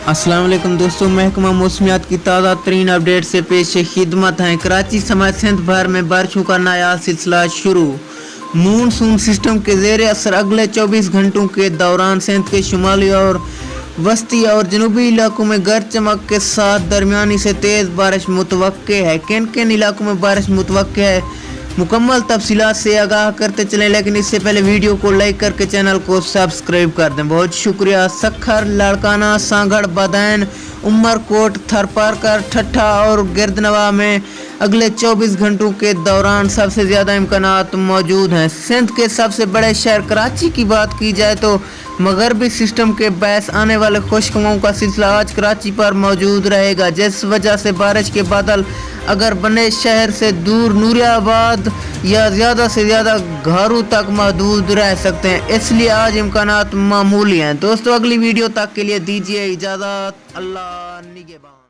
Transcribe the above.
अस्सलाम वालेकुम दोस्तों, महकमा मौसमियात की ताज़ा तरीन अपडेट से पेश खिदमत हैं। कराची समेत सिंध भर में बारिशों का नया सिलसिला शुरू। मानसून सिस्टम के ज़ेर असर अगले 24 घंटों के दौरान सिंध के शुमाली और वस्ती और जनूबी इलाकों में गरज चमक के साथ दरमियानी से तेज़ बारिश मुतवक्के है। किन किन इलाकों में बारिश मुतवक्के है, मुकम्मल तफसीलात से आगाह करते चलें, लेकिन इससे पहले वीडियो को लाइक करके चैनल को सब्सक्राइब कर दें। बहुत शुक्रिया। सखर, लाड़काना, सांगड़, बदैन, उमरकोट, थरपारकर, ठट्ठा और गिरदनवा में अगले 24 घंटों के दौरान सबसे ज़्यादा इम्कानात मौजूद हैं। सिंध के सबसे बड़े शहर कराची की बात की जाए तो मगरबी सिस्टम के बायस आने वाले खुश्क हवाओं का सिलसिला आज कराची पर मौजूद रहेगा, जिस वजह से बारिश के बादल अगर बने शहर से दूर नूरियाबाद या ज़्यादा से ज़्यादा घरों तक महदूद रह सकते हैं, इसलिए आज इम्कानात मामूली हैं। दोस्तों, अगली वीडियो तक के लिए दीजिए इजाज़त। अल्लाह निगहबान।